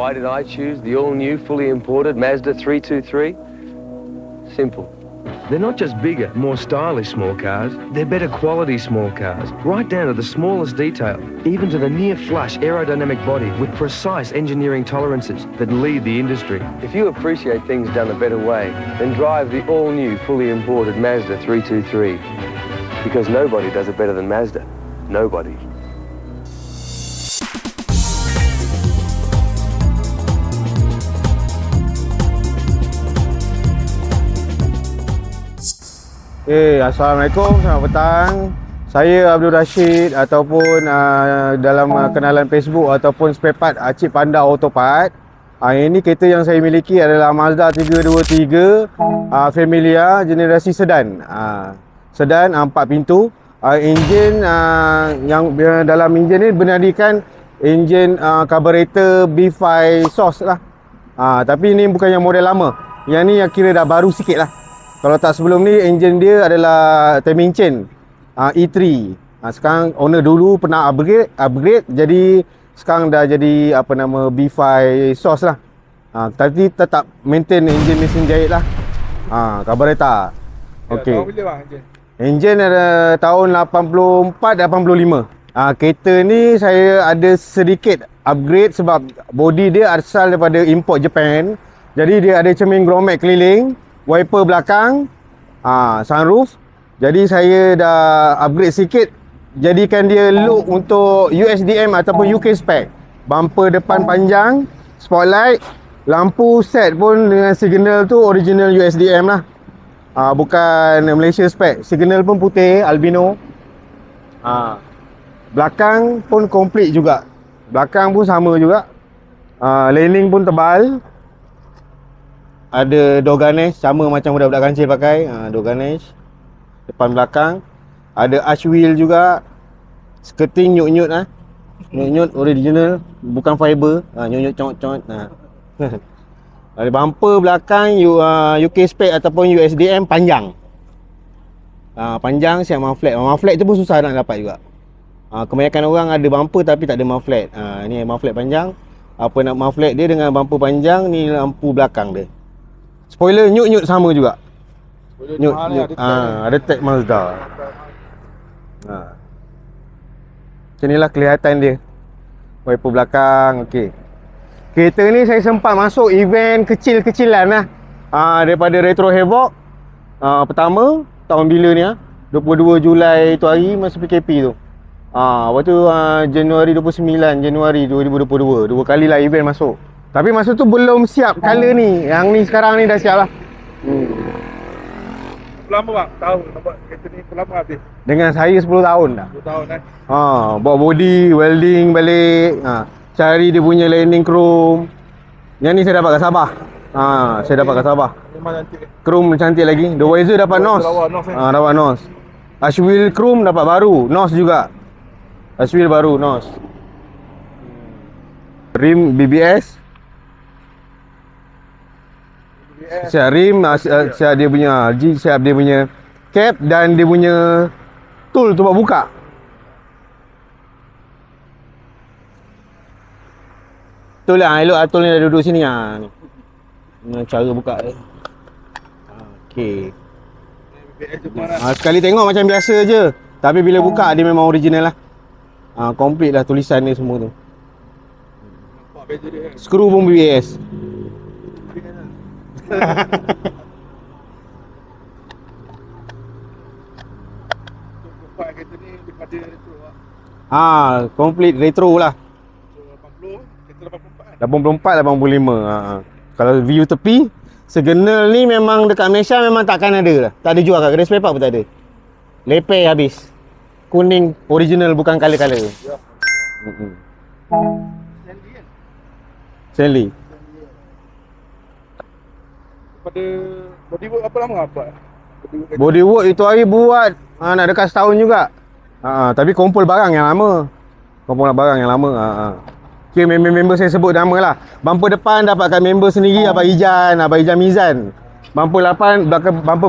Why did I choose the all-new, fully imported Mazda 323? Simple. They're not just bigger, more stylish small cars, they're better quality small cars, right down to the smallest detail, even to the near-flush aerodynamic body with precise engineering tolerances that lead the industry. If you appreciate things done a better way, then drive the all-new, fully imported Mazda 323. Because nobody does it better than Mazda. Nobody. Assalamualaikum, selamat petang. Saya Abdul Rashid ataupun dalam kenalan Facebook ataupun spare part Cik Panda Autopart. Ini kereta yang saya miliki adalah Mazda 323 Familia generasi sedan. Sedan 4 pintu. Enjin yang dalam enjin ni bernadikan enjin carburetor B5 Source lah. Tapi ini bukan yang model lama. Yang ni yang kira dah baru sikit lah. Kalau tak sebelum ni enjin dia adalah timing chain E3. Sekarang owner dulu pernah upgrade jadi sekarang dah jadi apa nama B5 Source lah. Tapi tetap maintain enjin mesin jahit lah. Carburetor. Okey. Tahun bila bang enjin? Enjin ada tahun 84 dan 85. Kereta ni saya ada sedikit upgrade sebab body dia asal daripada import Japan. Jadi dia ada cermin grommet keliling, wiper belakang, sunroof. Jadi saya dah upgrade sikit, jadikan dia look untuk USDM ataupun UK spec. Bumper depan panjang, spotlight, lampu set pun dengan signal tu original USDM lah. Bukan Malaysia spec. Signal pun putih, albino. Belakang pun komplit juga. Belakang pun sama juga. Laning pun tebal. Ada door garnish sama macam budak-budak kancil pakai. Door garnish depan belakang. Ada arch wheel juga. Skirting nyut-nyut lah. Nyut-nyut original, bukan fiber. Nyut-nyut congot-congot. Ada bumper belakang UK spec ataupun USDM panjang. Panjang siap mufflet. Mufflet tu pun susah nak dapat juga. Kebanyakan orang ada bumper tapi tak ada mufflet. Ni mufflet panjang. Apa nak mufflet dia dengan bumper panjang, ni lampu belakang dia. Spoiler nyut-nyut sama juga. Nyut, ada tag Mazda. Macam inilah kelihatan dia. Wiper belakang, okey. Kereta ni saya sempat masuk event kecil-kecilan lah. Daripada Retro Havoc. Pertama, tahun bila ni 22 Julai tu hari masa PKP tu. Lepas tu Januari 29, Januari 2022. Dua kali lah event masuk. Tapi masa tu belum siap color ni. Yang ni sekarang ni dah siap lah. Berapa lama bang? Tahu nak buat kereta ni berapa lama habis? Dengan saya 10 tahun dah. 10 tahun kan? Buat body, welding balik. Cari dia punya landing chrome. Yang ni saya dapat kat Sabah. Saya dapat kat Sabah. Memang cantik. Chrome cantik lagi. The Wiser dapat NOS. Dapat NOS. Arch wheel chrome dapat baru. NOS juga. Arch wheel baru NOS. Rim BBS. Siap rim, siap dia punya siap dia punya cap dan dia punya tool tu buat buka. Betul lah, elok Atul ni dah duduk sini ni. Cara buka dia. Okey. Sekali tengok macam biasa je. Tapi bila buka dia memang original lah. Complete lah tulisan dia semua tu. Skru pun BBS. Kereta ni daripada retro lah. Complete retro lah. 80, kereta 84 kan? 84, 85. Kalau view tepi, signal ni memang dekat Malaysia memang takkan ada lah. Tak ada jual kat kedai spare part pun tak ada. Leper habis. Kuning original bukan color-color. Ya. Stanley kan? Stanley. Daripada bodywork apa lama buat? Bodywork itu hari buat nak dekat setahun juga. Tapi kumpul barang yang lama. Kumpul barang yang lama. Kira member saya sebut nama lah. Bumper depan dapat kat member sendiri, Abang Ijan Mizan. Bumper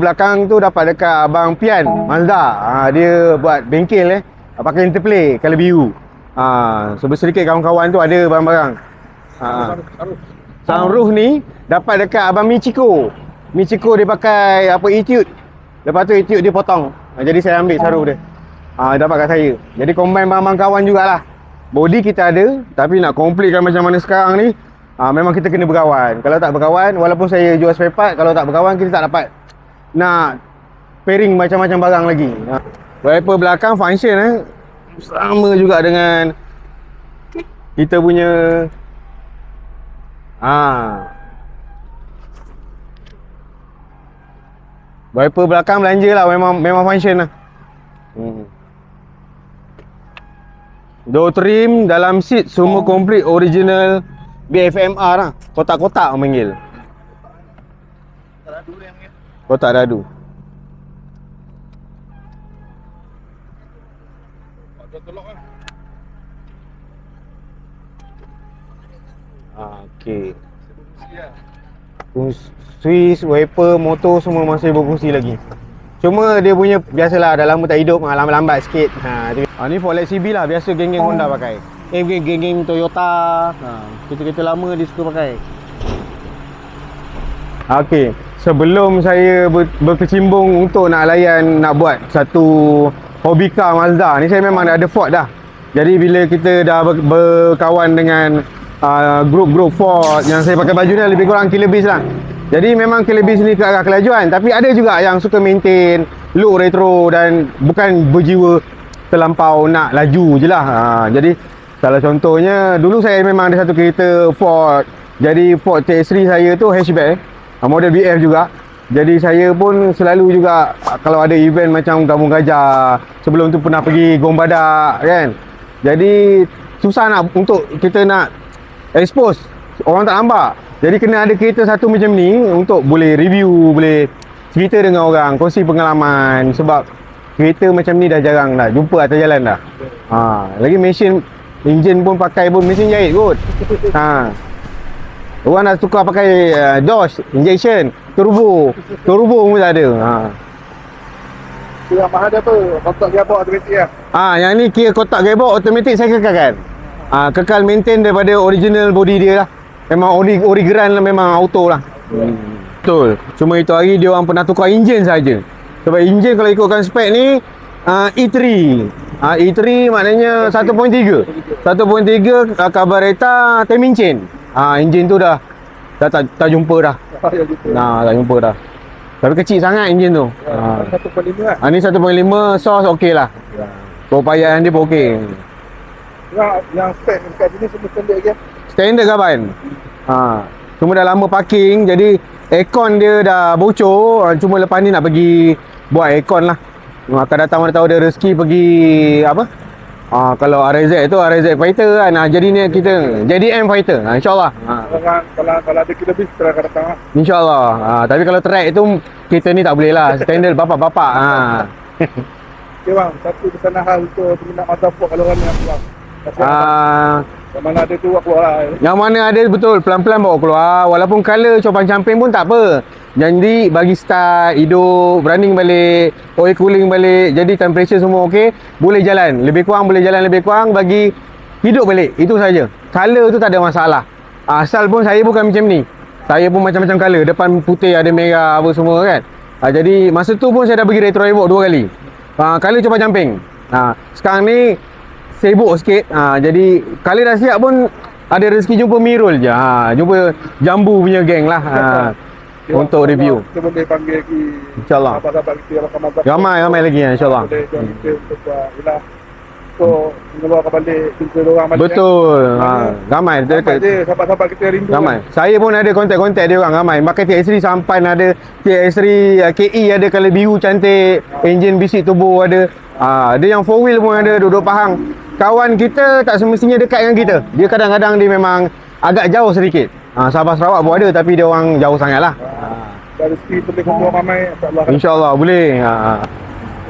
belakang tu dapat dekat Abang Pian Mazda. Dia buat bengkel pakai interplay color biru. So bersedikit kawan-kawan tu ada barang-barang. Harus. Sunroof ni dapat dekat abang Michiko. Michiko dia pakai apa Etude. Lepas tu Etude dia potong. Jadi saya ambil sunroof dia. Dapat kat saya. Jadi combine barang-barang kawan jugalah. Body kita ada, tapi nak completekan macam mana sekarang ni, memang kita kena berkawan. Kalau tak berkawan, walaupun saya jual spare part, kalau tak berkawan kita tak dapat nak pairing macam-macam barang lagi. Wiper belakang function sama juga dengan kita punya wiper belakang belanja lah, memang function lah. Door trim, dalam seat semua complete original BFMR lah. Kotak-kotak orang panggil. Kotak dadu. Tolok lah. Okey. Swiss, wiper, motor semua masih berfungsi lagi. Cuma dia punya biasalah dah lama tak hidup, lambat-lambat sikit. Ni Ford CB lah, biasa geng-geng Honda pakai. Geng-geng Toyota. Kereta-kereta lama dia suka pakai. Okey, sebelum saya berkecimpung untuk nak buat satu hobi car Mazda ni, saya memang dah ada Ford dah. Jadi bila kita dah berkawan dengan grup-grup Ford yang saya pakai baju ni, lebih kurang Killer Beast lah. Jadi memang Killer Beast ni ke arah kelajuan, tapi ada juga yang suka maintain look retro dan bukan berjiwa terlampau nak laju je lah. Jadi salah contohnya, dulu saya memang ada satu kereta Ford. Jadi Ford TX3 saya tu hatchback, model BF juga. Jadi saya pun selalu juga kalau ada event macam Gabung Gajah, sebelum tu pernah pergi Gong Badak kan. Jadi susah nak untuk kita nak expose, orang tak nampak. Jadi kena ada kereta satu macam ni untuk boleh review, boleh cerita dengan orang, kongsi pengalaman. Sebab kereta macam ni dah jarang dah jumpa atas jalan dah. Lagi mesin, enjin pun pakai pun mesin jahit kot. Orang dah tukar pakai Dodge injection, turbo pun tak ada. Yang mahal dia apa? Kotak gearbox automatik lah. Yang ni kira kotak gearbox automatik saya kekalkan. Kekal maintain daripada original body dia lah. Memang ori geran lah, memang auto lah. Betul. Cuma itu hari dia orang pernah tukar enjin saja. Sebab enjin kalau ikutkan spek ni E3. E3 maknanya 1.3. 1.3 carburetor timing chain. Enjin tu dah tak jumpa dah. Tak jumpa dah. Tapi kecil sangat enjin tu. 1.5 lah. Ni 1.5 sos okey lah. Perupayaan dia pun okey. Yang spek dekat sini semua standard lagi. Standard kawan. Cuma dah lama parking, jadi aircon dia dah bocor. Cuma lepas ni nak pergi buat aircon lah. Akan datang mana tahu ada rezeki pergi apa? Kalau RZ tu RZ Fighter kan. Jadi ni kita jadi M Fighter. InsyaAllah. Kalau ada kita lebih kita akan datang lah. InsyaAllah. Tapi kalau track tu kita ni tak boleh lah. Standard bapak-bapak. Okay bang, satu pesanan hal untuk peminat Mazda Ford kalau orang ni aku bang. Yang mana ada tu buat keluar lah. Yang mana ada betul, pelan-pelan bawa keluar. Walaupun colour copan camping pun tak apa. Jadi bagi start, hidup, running balik, oil cooling balik. Jadi temperature semua okey, boleh jalan. Lebih kurang boleh jalan lebih kurang bagi hidup balik. Itu saja. Colour tu tak ada masalah. Asal pun saya bukan macam ni. Saya pun macam-macam colour. Depan putih, ada merah apa semua kan. Jadi masa tu pun saya dah pergi retro evoke 2 kali. Colour copan camping. Sekarang ni sibuk sikit. Jadi kali dah siap pun ada rezeki jumpa Mirul je. Jumpa Jambu punya geng lah. Untuk review. Kita boleh panggil lagi InsyaAllah. sahabat-sahabat kita yang makan Mazda. Ramai lagi insyaAllah. Boleh join kita untuk yelah, untuk mengeluarkan balik pintu orang balik. Betul. Ramai. Ramai je sahabat-sahabat kita yang rindu. Ramai. Saya pun ada kontak-kontak dia orang ramai. Pakai TX3 Sampan ada, TX3 KE ada colour biru cantik, engine bisik turbo ada. Ada yang 4 wheel pun ada, duduk Pahang. Kawan kita tak semestinya dekat dengan kita. Dia kadang-kadang dia memang agak jauh sedikit. Sabah Sarawak pun ada tapi dia orang jauh sangatlah. Dari rezeki boleh kumpul ramai insya-Allah. InsyaAllah boleh.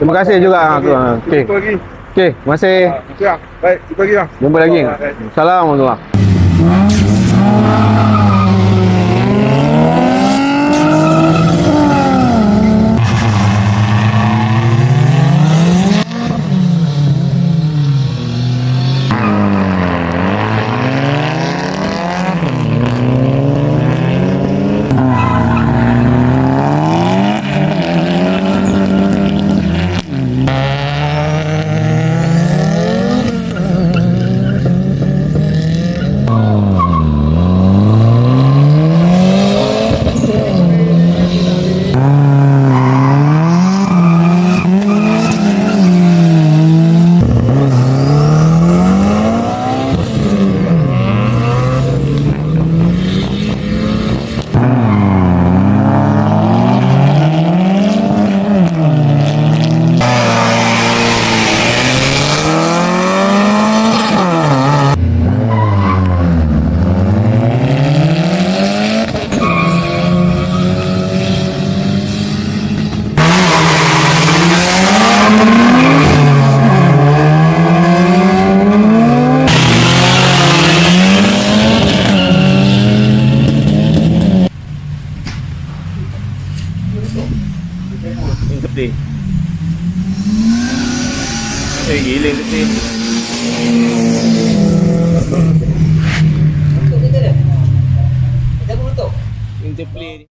Terima kasih juga. Okey. Jumpa lagi. Okey, terima kasih. Siap. Baik, jumpa lagi bang. Jumpa lagi. Baik. Assalamualaikum. Interplay. Giling tu sih. Interplay.